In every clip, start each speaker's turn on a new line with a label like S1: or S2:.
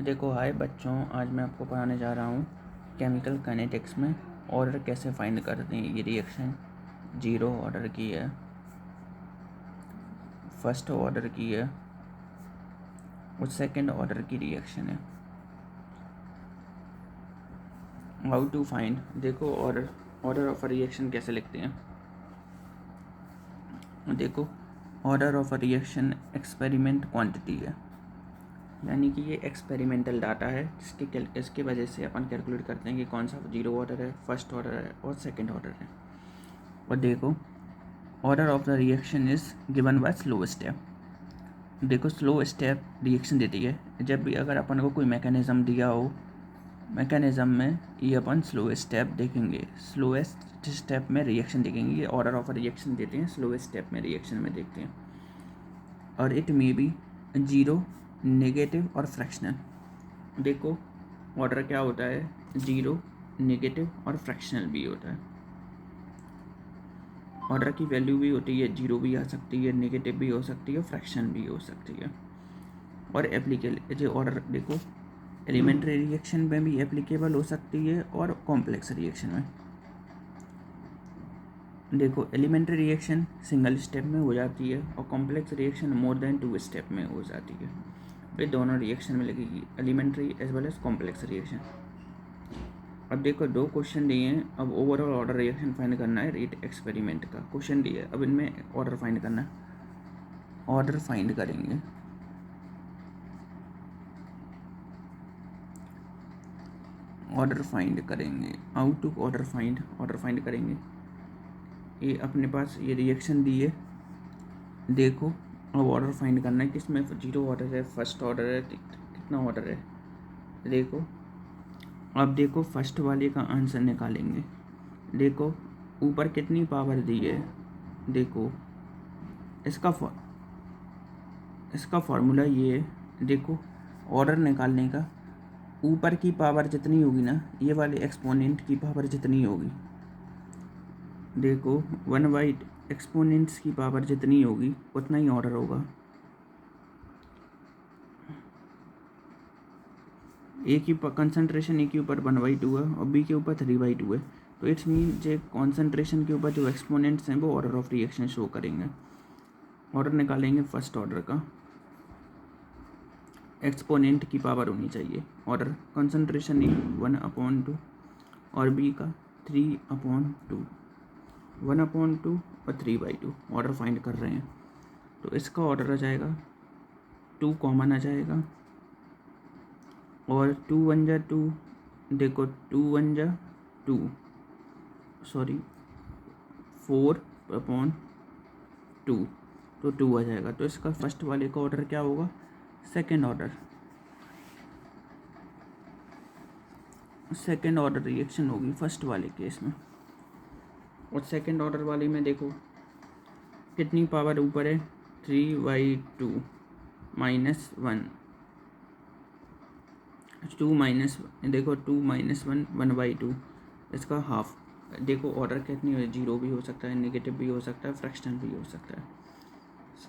S1: देखो हाय बच्चों, आज मैं आपको पढ़ाने जा रहा हूँ केमिकल काइनेटिक्स में ऑर्डर कैसे फाइंड करते हैं। ये रिएक्शन जीरो ऑर्डर की है, फर्स्ट ऑर्डर की है और सेकंड ऑर्डर की रिएक्शन है। हाउ टू फाइंड, देखो ऑर्डर ऑफ अ रिएक्शन कैसे लिखते हैं। देखो order of a reaction experiment quantity है, यानी कि ये एक्सपेरिमेंटल डाटा है इसके वजह से अपन कैलकुलेट करते हैं कि कौन सा जीरो ऑर्डर है, फर्स्ट ऑर्डर है और सेकंड ऑर्डर है। और देखो order of the reaction is given by slow step. देखो स्लो स्टेप रिएक्शन देती है जब भी अगर अपन को कोई मैकेनिज्म दिया हो, मैकेनिज्म में ये अपन स्लो स्टेप देखेंगे, स्लोएस्ट स्टेप में रिएक्शन देखेंगे। ये ऑर्डर ऑफ रिएक्शन देते हैं, स्लो स्टेप में रिएक्शन में देखते हैं। और it may be zero, negative और फ्रैक्शनल। देखो ऑर्डर क्या होता है, जीरो, नेगेटिव और फ्रैक्शनल भी होता है। ऑर्डर की वैल्यू भी होती है, जीरो भी आ सकती है, नेगेटिव भी हो सकती है, फ्रैक्शन भी हो सकती है। और एप्लीकेबल जो ऑर्डर देखो एलिमेंट्री रिएक्शन में भी एप्लीकेबल हो सकती है और कॉम्प्लेक्स रिएक्शन में। देखो एलिमेंट्री रिएक्शन सिंगल स्टेप में हो जाती है और complex reaction more than 2 step में हो जाती है। ये दोनों रिएक्शन में लगेगी, elementary as well as complex reaction. अब देखो दो क्वेश्चन दिए हैं, अब ओवरऑल ऑर्डर रिएक्शन फाइंड करना है। रेट एक्सपेरिमेंट का क्वेश्चन दिया है, अब इनमें ऑर्डर फाइंड करना है। ऑर्डर फाइंड करेंगे, ऑर्डर फाइंड करेंगे, हाउ टू ऑर्डर फाइंड करेंगे। ये अपने पास ये रिएक्शन दी है, देखो अब ऑर्डर फाइंड करना है किसमें जीरो ऑर्डर है, फर्स्ट ऑर्डर है, कितना ऑर्डर है। देखो अब देखो फर्स्ट वाले का आंसर निकालेंगे। देखो ऊपर कितनी पावर दी है, देखो इसका फॉर्मूला ये है। देखो ऑर्डर निकालने का, ऊपर की पावर जितनी होगी ना, ये वाले एक्सपोनेंट की पावर जितनी होगी, देखो 1/, एक्सपोनेंट्स की पावर जितनी होगी उतना ही ऑर्डर होगा। ए की कंसंट्रेशन ए के ऊपर 1/2 है और बी के ऊपर 3/2 है, तो इट्स मीन जो कॉन्सेंट्रेशन के ऊपर जो एक्सपोनेंट्स हैं वो ऑर्डर ऑफ रिएक्शन शो करेंगे। ऑर्डर निकालेंगे फर्स्ट ऑर्डर का, एक्सपोनेंट की पावर होनी चाहिए। ऑर्डर कंसंट्रेशन ए 1/2 और बी का 3/2, 1/2 और 3/2। ऑर्डर फाइंड कर रहे हैं तो इसका ऑर्डर आ जाएगा 2 कॉमन आ जाएगा और 2 1 जा 2, देखो 2 1 जा 2, सॉरी 4/2, तो 2 आ जाएगा। तो इसका फर्स्ट वाले का ऑर्डर क्या होगा, सेकेंड ऑर्डर रिएक्शन होगी फर्स्ट वाले केस में। और सेकेंड ऑर्डर वाले में देखो कितनी पावर ऊपर है, 3/2 -1, 2 माइनस, देखो 2 - 1 1/2, इसका हाफ। देखो ऑर्डर कितनी है, जीरो भी हो सकता है, नेगेटिव भी हो सकता है, फ्रैक्शनल भी हो सकता है।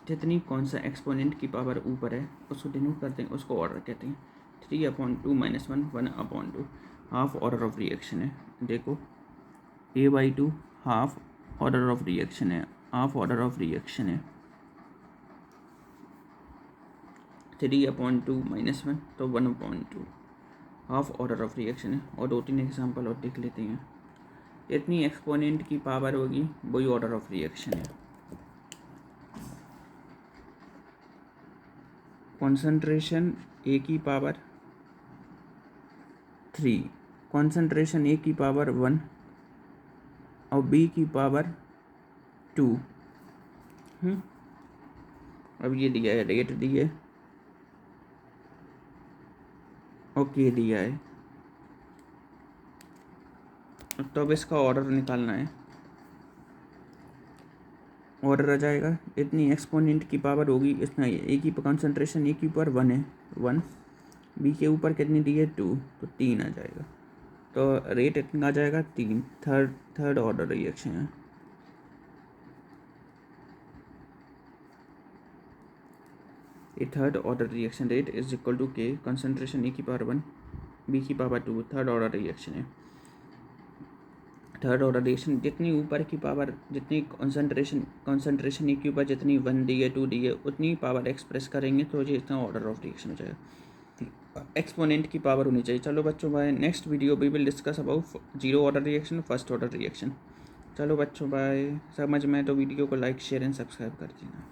S1: जितनी कौन सा एक्सपोनेंट की पावर ऊपर है उसको डिनोट करते हैं, उसको ऑर्डर कहते हैं। 3/2 - 1 1/2 हाफ ऑर्डर ऑफ रिएक्शन है। देखो a/2 half order of reaction है, हाफ ऑर्डर ऑफ रिएक्शन है। 3/2 - 1 तो 1/2 हाफ ऑर्डर ऑफ रिएक्शन है। और 2-3 एग्जाम्पल और देख लेते हैं। इतनी एक्सपोनेंट की पावर होगी वही ऑर्डर ऑफ रिएक्शन है। कॉन्सेंट्रेशन ए की पावर 3, कॉन्सेंट्रेशन ए की पावर 1 और बी की पावर 2। अब ये दिया है, रेट दी है और के दिया है, तो अब इसका ऑर्डर निकालना है। ऑर्डर आ जाएगा, इतनी एक्सपोनेंट की पावर होगी इतना, ए की कंसंट्रेशन ए के ऊपर 1 है 1, बी के ऊपर कितनी दी है 2, तो 3 आ जाएगा। तो रेट इतना आ जाएगा 3, थर्ड ऑर्डर रिएक्शन है। A third order reaction rate is equal to k concentration A की पावर 1 बी की पावर 2 थर्ड ऑर्डर रिएक्शन है। थर्ड ऑर्डर रिएक्शन जितनी ऊपर की पावर, जितनी कॉन्सेंट्रेशन ए के ऊपर जितनी 1 डी है 2 डी है उतनी पावर एक्सप्रेस करेंगे तो ये इतना ऑर्डर ऑफ रिएक्शन हो जाएगा। एक्सपोनेंट की पावर होनी चाहिए। चलो बच्चों bye, next video we will discuss about zero order reaction, first order reaction. चलो बच्चों बाय, समझ में तो वीडियो को लाइक शेयर एंड सब्सक्राइब कर देना।